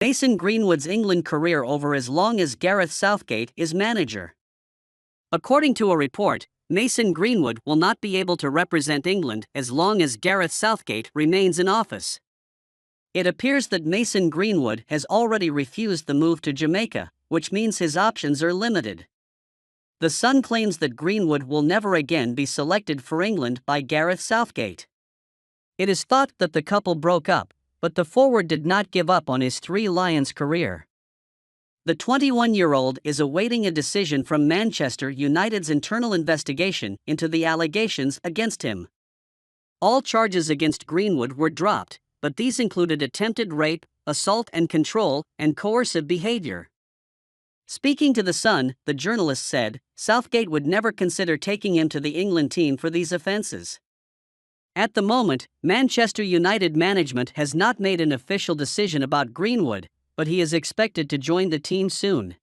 Mason Greenwood's England career over as long as Gareth Southgate is manager. According to a report, Mason Greenwood will not be able to represent England as long as Gareth Southgate remains in office. It appears that Mason Greenwood has already refused the move to Jamaica, which means his options are limited. The Sun claims that Greenwood will never again be selected for England by Gareth Southgate. It is thought that the couple broke up, but the forward did not give up on his Three Lions career. The 21-year-old is awaiting a decision from Manchester United's internal investigation into the allegations against him. All charges against Greenwood were dropped, but these included attempted rape, assault and control, and coercive behavior. Speaking to The Sun, the journalist said, Southgate would never consider taking him to the England team for these offences. At the moment, Manchester United management has not made an official decision about Greenwood, but he is expected to join the team soon.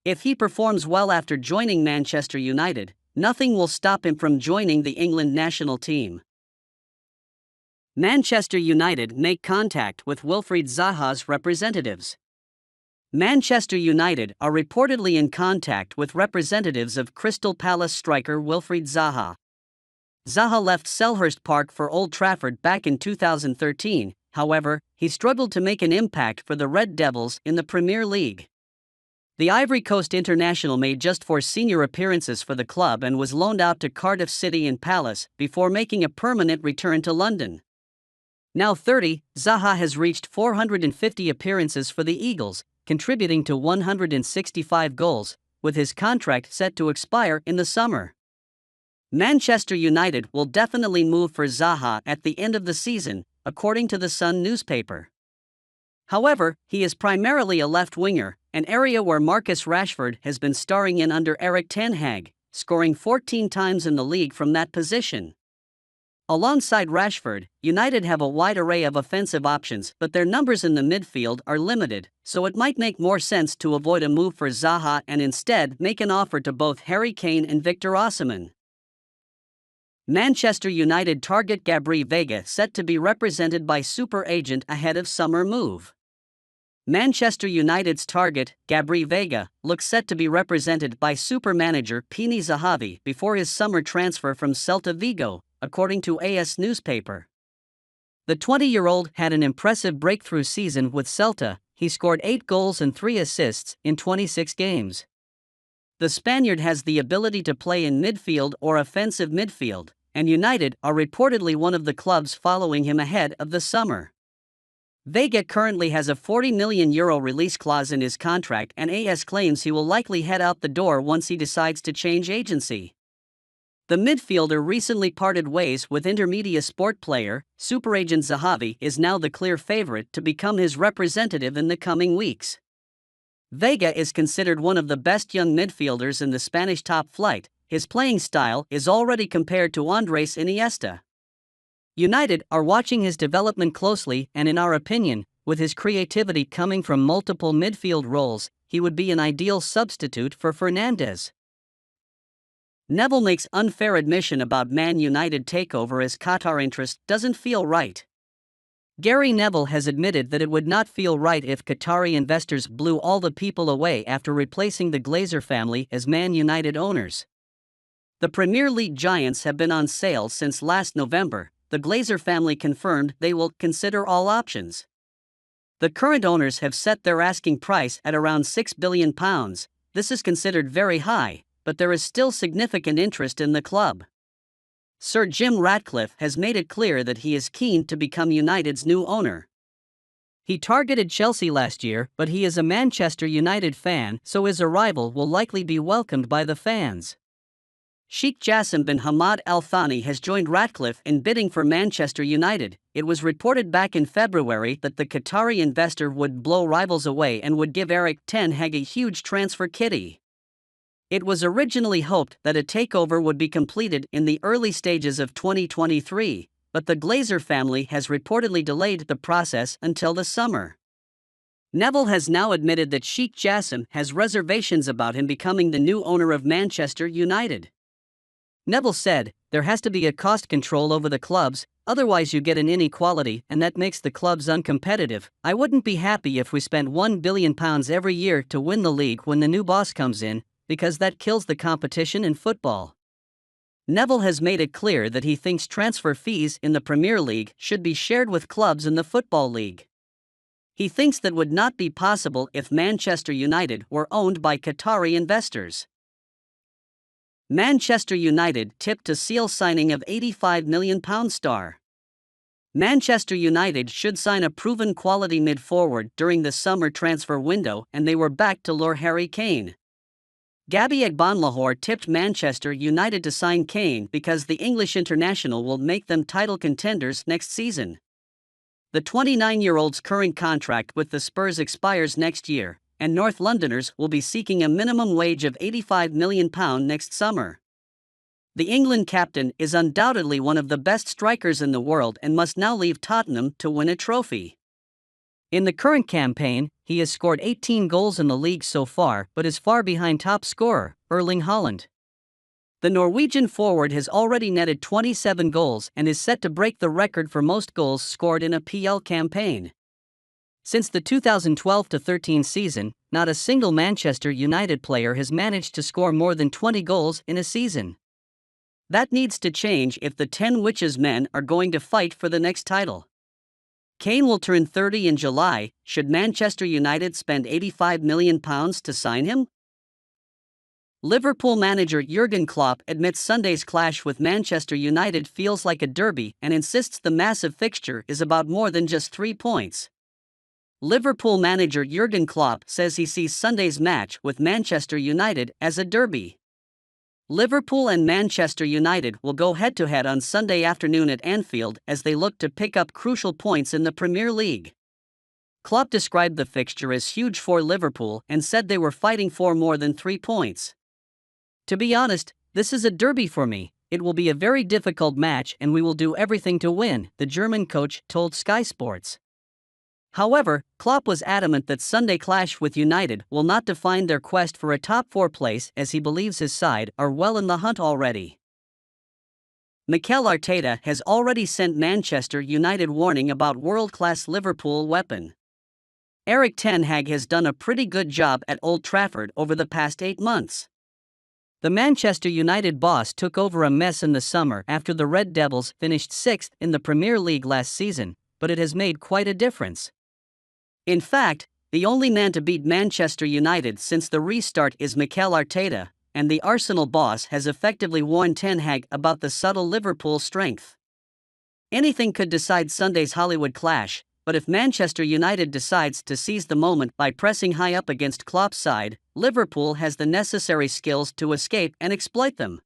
If he performs well after joining Manchester United, nothing will stop him from joining the England national team. Manchester United make contact with Wilfried Zaha's representatives. Manchester United are reportedly in contact with representatives of Crystal Palace striker Wilfried Zaha. Zaha left Selhurst Park for Old Trafford back in 2013, however, he struggled to make an impact for the Red Devils in the Premier League. The Ivory Coast international made just 4 senior appearances for the club and was loaned out to Cardiff City and Palace before making a permanent return to London. Now 30, Zaha has reached 450 appearances for the Eagles, contributing to 165 goals, with his contract set to expire in the summer. Manchester United will definitely move for Zaha at the end of the season, according to the Sun newspaper. However, he is primarily a left winger, an area where Marcus Rashford has been starring in under Erik ten Hag, scoring 14 times in the league from that position. Alongside Rashford, United have a wide array of offensive options, but their numbers in the midfield are limited, so it might make more sense to avoid a move for Zaha and instead make an offer to both Harry Kane and Victor Osimhen. Manchester United target Gabri Veiga set to be represented by super agent ahead of summer move. Manchester United's target, Gabri Veiga, looks set to be represented by super manager Pini Zahavi before his summer transfer from Celta Vigo, according to AS newspaper. The 20-year-old had an impressive breakthrough season with Celta. He scored 8 goals and 3 assists in 26 games. The Spaniard has the ability to play in midfield or offensive midfield, and United are reportedly one of the clubs following him ahead of the summer. Veiga currently has a €40 million release clause in his contract, and AS claims he will likely head out the door once he decides to change agency. The midfielder recently parted ways with Intermedia Sport player, super agent Zahavi is now the clear favorite to become his representative in the coming weeks. Veiga is considered one of the best young midfielders in the Spanish top flight. His playing style is already compared to Andres Iniesta. United are watching his development closely, and in our opinion, with his creativity coming from multiple midfield roles, he would be an ideal substitute for Fernandes. Neville makes unfair admission about Man United takeover as Qatar interest doesn't feel right. Gary Neville has admitted that it would not feel right if Qatari investors blew all the people away after replacing the Glazer family as Man United owners. The Premier League giants have been on sale since last November. The Glazer family confirmed they will consider all options. The current owners have set their asking price at around £6 billion. This is considered very high, but there is still significant interest in the club. Sir Jim Ratcliffe has made it clear that he is keen to become United's new owner. He targeted Chelsea last year, but he is a Manchester United fan, so his arrival will likely be welcomed by the fans. Sheikh Jassim bin Hamad Al Thani has joined Ratcliffe in bidding for Manchester United. It was reported back in February that the Qatari investor would blow rivals away and would give Erik ten Hag a huge transfer kitty. It was originally hoped that a takeover would be completed in the early stages of 2023, but the Glazer family has reportedly delayed the process until the summer. Neville has now admitted that Sheikh Jassim has reservations about him becoming the new owner of Manchester United. Neville said, There has to be a cost control over the clubs, otherwise you get an inequality and that makes the clubs uncompetitive. I wouldn't be happy if we spent £1 billion every year to win the league when the new boss comes in, because that kills the competition in football. Neville has made it clear that he thinks transfer fees in the Premier League should be shared with clubs in the Football League. He thinks that would not be possible if Manchester United were owned by Qatari investors. Manchester United tipped to seal signing of £85 million star. Manchester United should sign a proven quality mid-forward during the summer transfer window, and they were back to lure Harry Kane. Gabby Agbonlahor tipped Manchester United to sign Kane because the English international will make them title contenders next season. The 29-year-old's current contract with the Spurs expires next year, and North Londoners will be seeking a minimum wage of £85 million next summer. The England captain is undoubtedly one of the best strikers in the world and must now leave Tottenham to win a trophy. In the current campaign, he has scored 18 goals in the league so far but is far behind top scorer, Erling Haaland. The Norwegian forward has already netted 27 goals and is set to break the record for most goals scored in a PL campaign. Since the 2012-13 season, not a single Manchester United player has managed to score more than 20 goals in a season. That needs to change if the 10 Witches men are going to fight for the next title. Kane will turn 30 in July. Should Manchester United spend £85 million to sign him? Liverpool manager Jurgen Klopp admits Sunday's clash with Manchester United feels like a derby and insists the massive fixture is about more than just 3 points. Liverpool manager Jurgen Klopp says he sees Sunday's match with Manchester United as a derby. Liverpool and Manchester United will go head-to-head on Sunday afternoon at Anfield as they look to pick up crucial points in the Premier League. Klopp described the fixture as huge for Liverpool and said they were fighting for more than 3 points. "To be honest, this is a derby for me. It will be a very difficult match and we will do everything to win," the German coach told Sky Sports. However, Klopp was adamant that Sunday clash with United will not define their quest for a top 4 place, as he believes his side are well in the hunt already. Mikel Arteta has already sent Manchester United warning about world-class Liverpool weapon. Erik ten Hag has done a pretty good job at Old Trafford over the past 8 months. The Manchester United boss took over a mess in the summer after the Red Devils finished 6th in the Premier League last season, but it has made quite a difference. In fact, the only man to beat Manchester United since the restart is Mikel Arteta, and the Arsenal boss has effectively warned ten Hag about the subtle Liverpool strength. Anything could decide Sunday's Hollywood clash, but if Manchester United decides to seize the moment by pressing high up against Klopp's side, Liverpool has the necessary skills to escape and exploit them.